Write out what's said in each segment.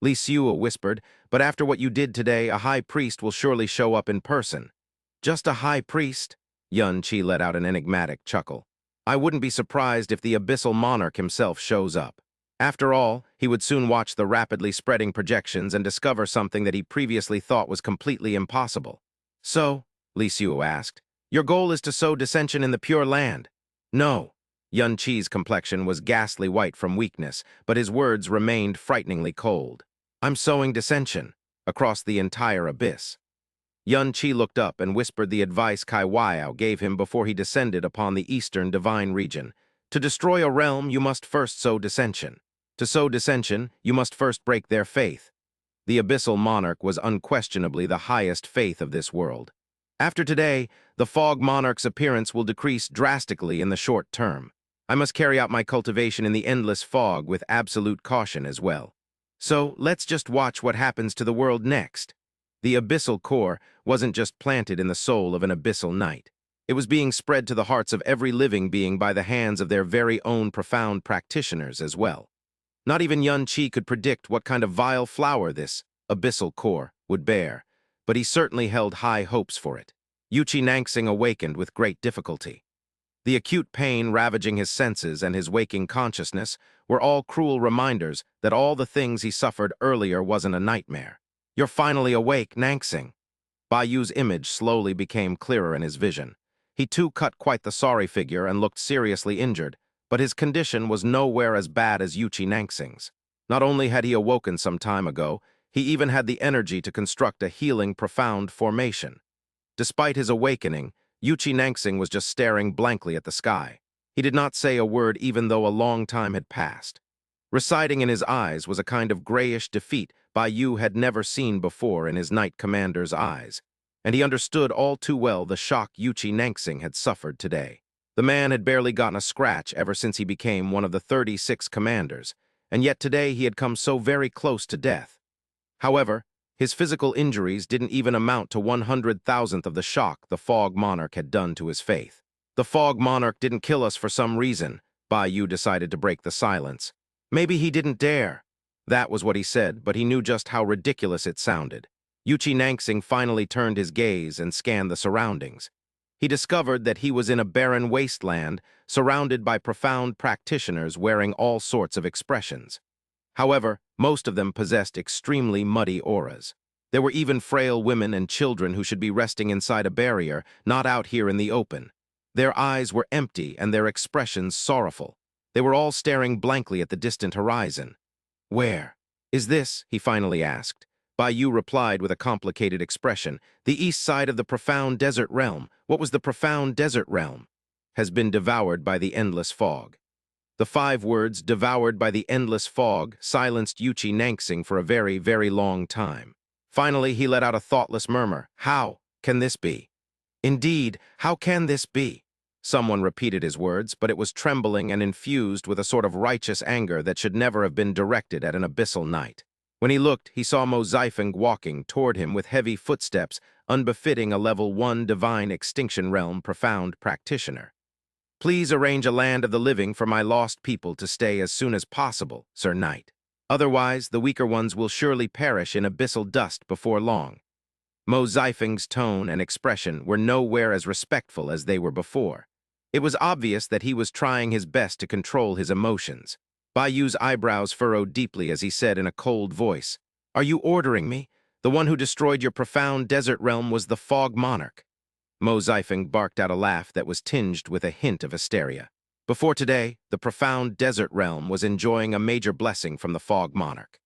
Li Xiu whispered, "But after what you did today, a high priest will surely show up in person." "Just a high priest?" Yun Qi let out an enigmatic chuckle. "I wouldn't be surprised if the abyssal monarch himself shows up. After all, he would soon watch the rapidly spreading projections and discover something that he previously thought was completely impossible." "So," Li Xiu asked, "your goal is to sow dissension in the Pure Land?" "No." Yun Qi's complexion was ghastly white from weakness, but his words remained frighteningly cold. "I'm sowing dissension across the entire abyss." Yun Qi looked up and whispered the advice Kai Weiao gave him before he descended upon the eastern divine region. "To destroy a realm, you must first sow dissension. To sow dissension, you must first break their faith." The abyssal monarch was unquestionably the highest faith of this world. "After today, the fog monarch's appearance will decrease drastically in the short term. I must carry out my cultivation in the endless fog with absolute caution as well. So let's just watch what happens to the world next." The abyssal core wasn't just planted in the soul of an abyssal knight. It was being spread to the hearts of every living being by the hands of their very own profound practitioners as well. Not even Yun Qi could predict what kind of vile flower this abyssal core would bear, but he certainly held high hopes for it. Yuchi Nangsing awakened with great difficulty. The acute pain ravaging his senses and his waking consciousness were all cruel reminders that all the things he suffered earlier wasn't a nightmare. "You're finally awake, Nangsing." Bai Yu's image slowly became clearer in his vision. He too cut quite the sorry figure and looked seriously injured, but his condition was nowhere as bad as Yuchi Nangsing's. Not only had he awoken some time ago, he even had the energy to construct a healing, profound formation. Despite his awakening, Yuchi Nangsing was just staring blankly at the sky. He did not say a word even though a long time had passed. Residing in his eyes was a kind of grayish defeat Bai Yu had never seen before in his knight commander's eyes, and he understood all too well the shock Yuchi Nangsing had suffered today. The man had barely gotten a scratch ever since he became one of the 36 commanders, and yet today he had come so very close to death. However, his physical injuries didn't even amount to 100,000th of the shock the Fog Monarch had done to his faith. "The Fog Monarch didn't kill us for some reason," Bai Yu decided to break the silence. "Maybe he didn't dare." That was what he said, but he knew just how ridiculous it sounded. Yuchi Nangsing finally turned his gaze and scanned the surroundings. He discovered that he was in a barren wasteland, surrounded by profound practitioners wearing all sorts of expressions. However, most of them possessed extremely muddy auras. There were even frail women and children who should be resting inside a barrier, not out here in the open. Their eyes were empty and their expressions sorrowful. They were all staring blankly at the distant horizon. "Where is this?" he finally asked. Bai Yu replied with a complicated expression. "The east side of the profound desert realm." What was the profound desert realm? "Has been devoured by the endless fog." The 5 words, "devoured by the endless fog," silenced Yuchi Nangsing for a very, very long time. Finally, he let out a thoughtless murmur. "How can this be?" "Indeed, how can this be?" Someone repeated his words, but it was trembling and infused with a sort of righteous anger that should never have been directed at an abyssal knight. When he looked, he saw Mo Zifeng walking toward him with heavy footsteps, unbefitting a level 1 divine extinction realm profound practitioner. "Please arrange a land of the living for my lost people to stay as soon as possible, Sir Knight. Otherwise, the weaker ones will surely perish in abyssal dust before long." Mo Zifeng's tone and expression were nowhere as respectful as they were before. It was obvious that he was trying his best to control his emotions. Bai Yu's eyebrows furrowed deeply as he said in a cold voice, "Are you ordering me? The one who destroyed your profound desert realm was the Fog Monarch." Mo Zifeng barked out a laugh that was tinged with a hint of hysteria. Before today, the profound desert realm was enjoying a major blessing from the Fog Monarch.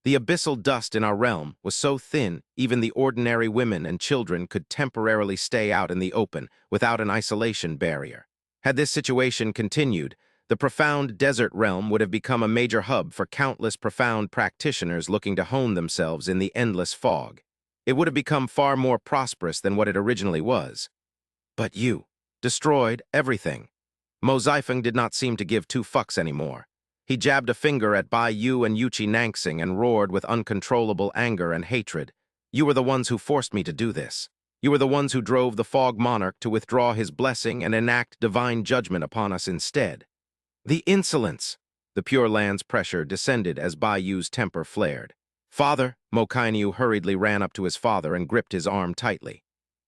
The abyssal dust in our realm was so thin, even the ordinary women and children could temporarily stay out in the open without an isolation barrier. Had this situation continued, the profound desert realm would have become a major hub for countless profound practitioners looking to hone themselves in the endless fog. It would have become far more prosperous than what it originally was. "But you destroyed everything." Mo Zifeng did not seem to give 2 fucks anymore. He jabbed a finger at Bai Yu and Yuchi Nangsing and roared with uncontrollable anger and hatred. "You were the ones who forced me to do this. You were the ones who drove the Fog Monarch to withdraw his blessing and enact divine judgment upon us instead." "The insolence!" The Pure Land's pressure descended as Bai Yu's temper flared. Father, Mokainu hurriedly ran up to his father and gripped his arm tightly.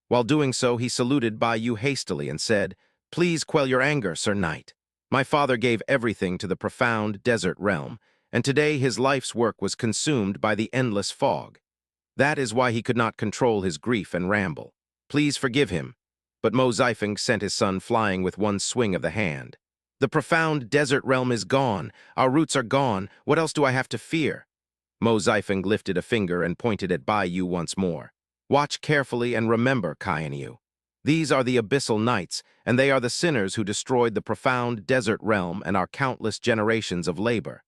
While doing so, he saluted Bai hastily and said, "Please quell your anger, Sir Knight. My father gave everything to the profound desert realm, and today his life's work was consumed by the endless fog. That is why he could not control his grief and ramble. Please forgive him." But Mo Zeifeng sent his son flying with one swing of the hand. "The profound desert realm is gone. Our roots are gone. What else do I have to fear?" Mo Zeifeng lifted a finger and pointed at Bai Yu once more. "Watch carefully and remember, Yu. These are the Abyssal Knights, and they are the sinners who destroyed the profound desert realm and our countless generations of labor.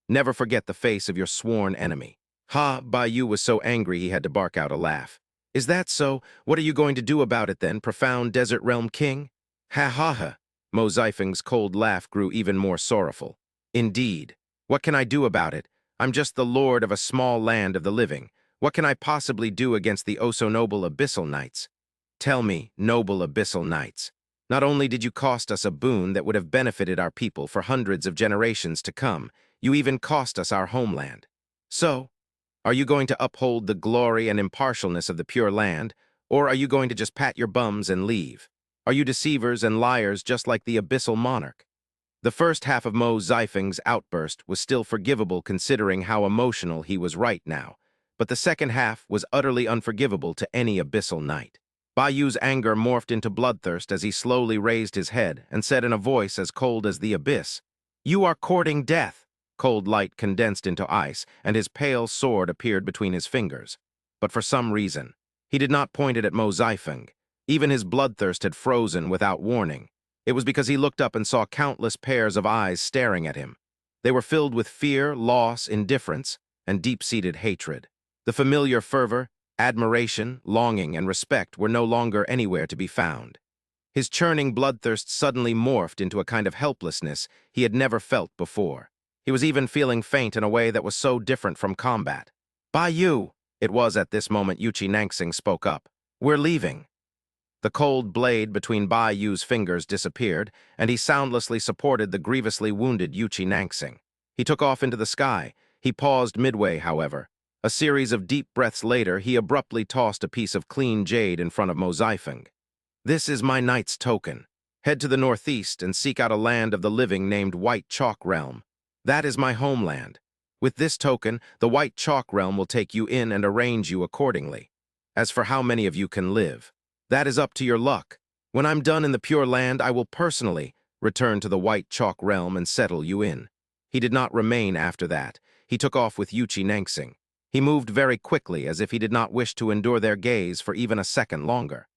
Never forget the face of your sworn enemy." Ha! Bai Yu was so angry he had to bark out a laugh. "Is that so? What are you going to do about it then, profound desert realm king?" "Ha ha ha!" Mo Zeifeng's cold laugh grew even more sorrowful. "Indeed. What can I do about it? I'm just the lord of a small land of the living. What can I possibly do against the oh-so-noble Abyssal Knights? Tell me, noble Abyssal Knights, not only did you cost us a boon that would have benefited our people for hundreds of generations to come, you even cost us our homeland. So, are you going to uphold the glory and impartialness of the Pure Land, or are you going to just pat your bums and leave? Are you deceivers and liars just like the Abyssal Monarch?" The first half of Mo Zeifeng's outburst was still forgivable considering how emotional he was right now, but the second half was utterly unforgivable to any Abyssal Knight. Bai Yu's anger morphed into bloodthirst as he slowly raised his head and said in a voice as cold as the abyss, "You are courting death." Cold light condensed into ice, and his pale sword appeared between his fingers. But for some reason, he did not point it at Mo Zeifeng. Even his bloodthirst had frozen without warning. It was because he looked up and saw countless pairs of eyes staring at him. They were filled with fear, loss, indifference, and deep-seated hatred. The familiar fervor, admiration, longing, and respect were no longer anywhere to be found. His churning bloodthirst suddenly morphed into a kind of helplessness he had never felt before. He was even feeling faint in a way that was so different from combat. "Bai Yu!" It was at this moment Yuchi Nangsing spoke up. "We're leaving." The cold blade between Bai Yu's fingers disappeared, and he soundlessly supported the grievously wounded Yuchi Nangsing. He took off into the sky. He paused midway, however. A series of deep breaths later, he abruptly tossed a piece of clean jade in front of Mo Zeifeng. "This is my knight's token. Head to the northeast and seek out a land of the living named White Chalk Realm. That is my homeland. With this token, the White Chalk Realm will take you in and arrange you accordingly. As for how many of you can live, that is up to your luck. When I'm done in the Pure Land, I will personally return to the White Chalk Realm and settle you in." He did not remain after that. He took off with Yuchi Nangsing. He moved very quickly, as if he did not wish to endure their gaze for even a second longer.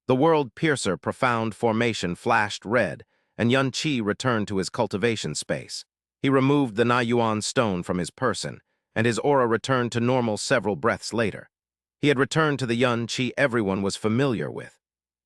The world-piercer profound formation flashed red, and Yun Qi returned to his cultivation space. He removed the Naiyuan stone from his person, and his aura returned to normal several breaths later. He had returned to the Yun Qi everyone was familiar with.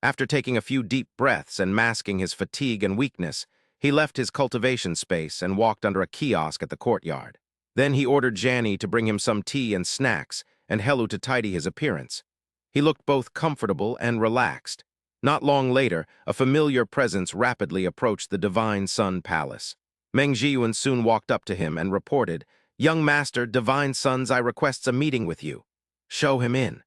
After taking a few deep breaths and masking his fatigue and weakness, he left his cultivation space and walked under a kiosk at the courtyard. Then he ordered Janny to bring him some tea and snacks, and Helu to tidy his appearance. He looked both comfortable and relaxed. Not long later, a familiar presence rapidly approached the Divine Sun Palace. Meng Zhiyuan soon walked up to him and reported, "Young Master, Divine Suns, I requests a meeting with you." "Show him in."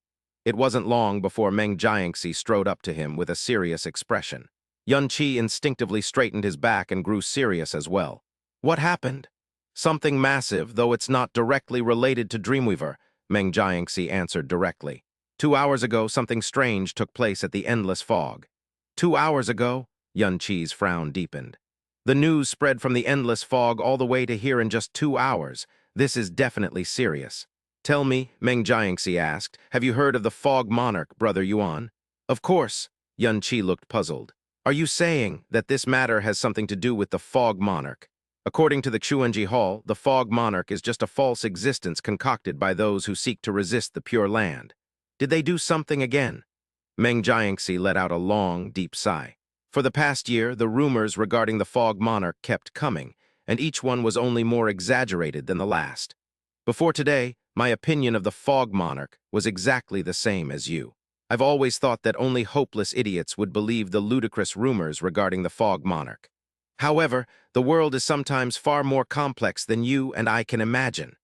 It wasn't long before Meng Jiangxi strode up to him with a serious expression. Yun Qi instinctively straightened his back and grew serious as well. "What happened?" "Something massive, though it's not directly related to Dreamweaver," Meng Jiangxi answered directly. 2 hours ago, something strange took place at the Endless Fog." 2 hours ago? Yun Qi's frown deepened. "The news spread from the Endless Fog all the way to here in just 2 hours. This is definitely serious." "Tell me," Meng Jiangxi asked, "have you heard of the Fog Monarch, Brother Yuan?" "Of course." Yun Qi looked puzzled. "Are you saying that this matter has something to do with the Fog Monarch? According to the Chuanji Hall, the Fog Monarch is just a false existence concocted by those who seek to resist the Pure Land. Did they do something again?" Meng Jiangxi let out a long, deep sigh. For the past year, the rumors regarding the Fog Monarch kept coming, and each one was only more exaggerated than the last. Before today, my opinion of the Fog Monarch was exactly the same as you. I've always thought that only hopeless idiots would believe the ludicrous rumors regarding the Fog Monarch. However, the world is sometimes far more complex than you and I can imagine.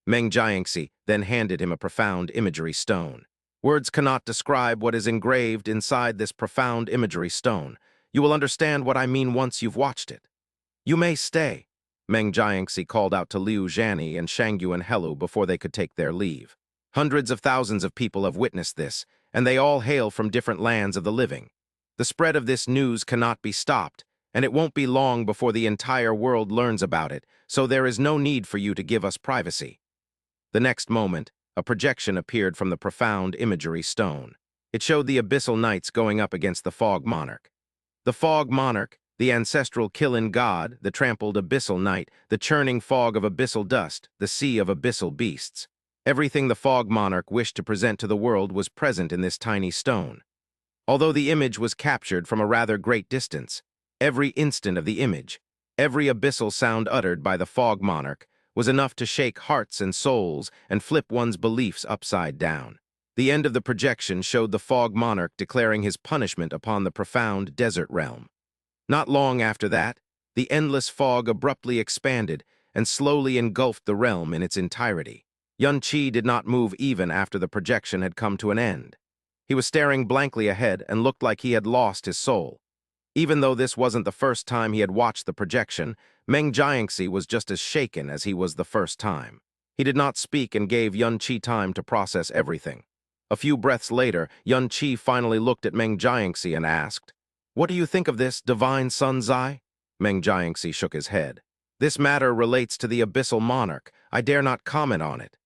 Meng Jiangxi then handed him a profound imagery stone. Words cannot describe what is engraved inside this profound imagery stone. You will understand what I mean once you've watched it. You may stay, Meng Jiangxi called out to Liu Zhani and Shangyuan Helu before they could take their leave. Hundreds of thousands of people have witnessed this, and they all hail from different lands of the living. The spread of this news cannot be stopped, and it won't be long before the entire world learns about it, so there is no need for you to give us privacy. The next moment, a projection appeared from the profound imagery stone. It showed the abyssal knights going up against the fog monarch. The fog monarch, the ancestral Kilin god, the trampled abyssal knight, the churning fog of abyssal dust, the sea of abyssal beasts. Everything the fog monarch wished to present to the world was present in this tiny stone. Although the image was captured from a rather great distance, every instant of the image, every abyssal sound uttered by the fog monarch, was enough to shake hearts and souls and flip one's beliefs upside down. The end of the projection showed the fog monarch declaring his punishment upon the profound desert realm. Not long after that, the endless fog abruptly expanded and slowly engulfed the realm in its entirety. Yun Qi did not move even after the projection had come to an end. He was staring blankly ahead and looked like he had lost his soul. Even though this wasn't the first time he had watched the projection, Meng Jiangxi was just as shaken as he was the first time. He did not speak and gave Yun Qi time to process everything. A few breaths later, Yun Qi finally looked at Meng Jiangxi and asked, "What do you think of this, Divine Sun Zai?" Meng Jiangxi shook his head. "This matter relates to the abyssal monarch. I dare not comment on it."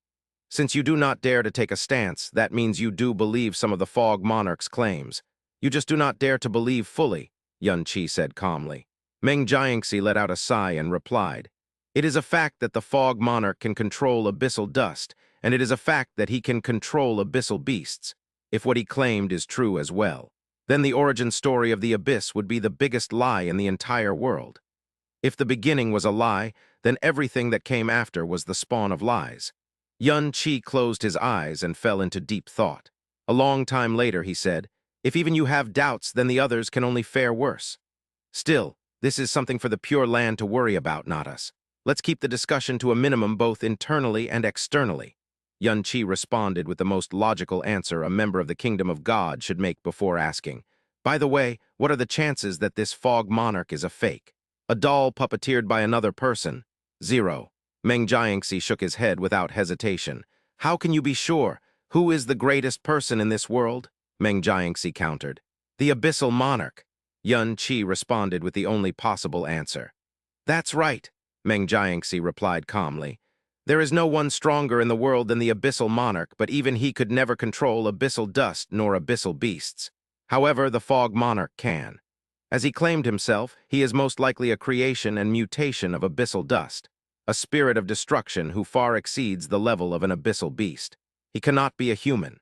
"Since you do not dare to take a stance, that means you do believe some of the fog monarch's claims. You just do not dare to believe fully," Yun Qi said calmly. Meng Jiangxi let out a sigh and replied, "It is a fact that the fog monarch can control abyssal dust, and it is a fact that he can control abyssal beasts, if what he claimed is true as well. Then the origin story of the abyss would be the biggest lie in the entire world. If the beginning was a lie, then everything that came after was the spawn of lies." Yun Qi closed his eyes and fell into deep thought. A long time later, he said, "If even you have doubts, then the others can only fare worse. Still, this is something for the Pure Land to worry about, not us. Let's keep the discussion to a minimum both internally and externally." Yun Qi responded with the most logical answer a member of the Kingdom of God should make before asking, "By the way, what are the chances that this fog monarch is a fake? A doll puppeteered by another person? 0. Meng Jiangxi shook his head without hesitation. "How can you be sure? Who is the greatest person in this world?" Meng Jiangxi countered. "The abyssal monarch." Yun Qi responded with the only possible answer. "That's right," Meng Jiangxi replied calmly. "There is no one stronger in the world than the abyssal monarch, but even he could never control abyssal dust nor abyssal beasts. However, the fog monarch can. As he claimed himself, he is most likely a creation and mutation of abyssal dust, a spirit of destruction who far exceeds the level of an abyssal beast. He cannot be a human."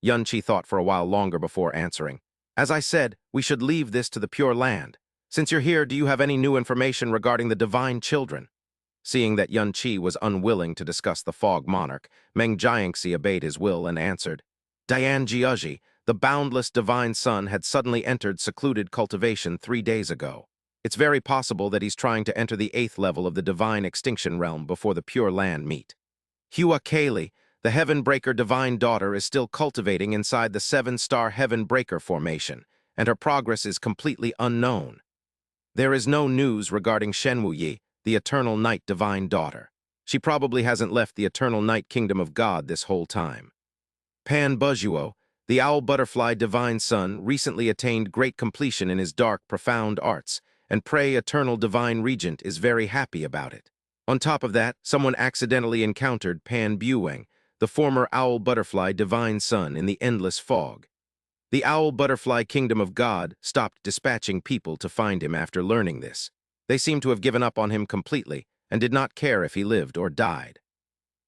Yun Qi thought for a while longer before answering. "As I said, we should leave this to the Pure Land. Since you're here, do you have any new information regarding the divine children?" Seeing that Yun Qi was unwilling to discuss the fog monarch, Meng Jiangxi obeyed his will and answered, "Dian Jiaji, the boundless divine son, had suddenly entered secluded cultivation 3 days ago. It's very possible that he's trying to enter the 8th level of the divine extinction realm before the Pure Land meet. Hua Kaylee, the Heaven Breaker divine daughter, is still cultivating inside the 7-star Heaven Breaker formation, and her progress is completely unknown. There is no news regarding Shenwu Yi, the Eternal Night divine daughter. She probably hasn't left the Eternal Night Kingdom of God this whole time. Pan Bujuo, the Owl Butterfly divine son, recently attained great completion in his dark, profound arts, and Prey Eternal Divine Regent is very happy about it. On top of that, someone accidentally encountered Pan Bueng, the former Owl Butterfly divine son, in the endless fog. The Owl Butterfly Kingdom of God stopped dispatching people to find him after learning this. They seemed to have given up on him completely and did not care if he lived or died.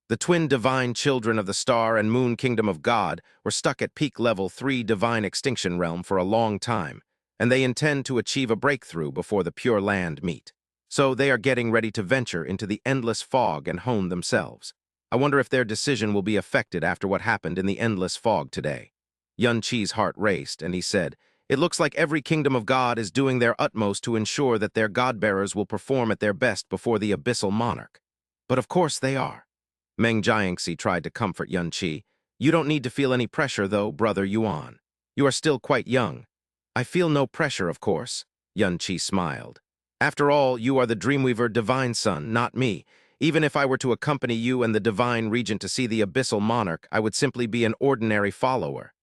The twin divine children of the Star and Moon Kingdom of God were stuck at peak level 3 divine extinction realm for a long time, and they intend to achieve a breakthrough before the Pure Land meet. So they are getting ready to venture into the endless fog and hone themselves. I wonder if their decision will be affected after what happened in the endless fog today." Yun Qi's heart raced, and he said, "It looks like every kingdom of God is doing their utmost to ensure that their God-bearers will perform at their best before the abyssal monarch. But of course they are." Meng Jiangxi tried to comfort Yun Qi. You don't need to feel any pressure, though, brother Yuan. You are still quite young. I feel no pressure, of course. Yun Qi smiled. After all, you are the Dreamweaver divine son, not me. Even if I were to accompany you and the divine regent to see the abyssal monarch, I would simply be an ordinary follower.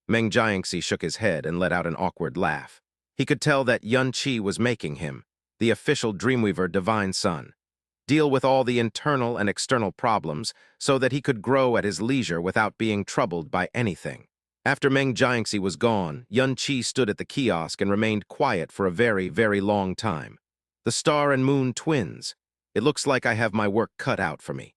Meng Jiangxi shook his head and let out an awkward laugh. He could tell that Yun Qi was making him, the official Dreamweaver divine son, deal with all the internal and external problems so that he could grow at his leisure without being troubled by anything. After Meng Jiangxi was gone, Yun Qi stood at the kiosk and remained quiet for a very, very long time. The star and moon twins. It looks like I have my work cut out for me.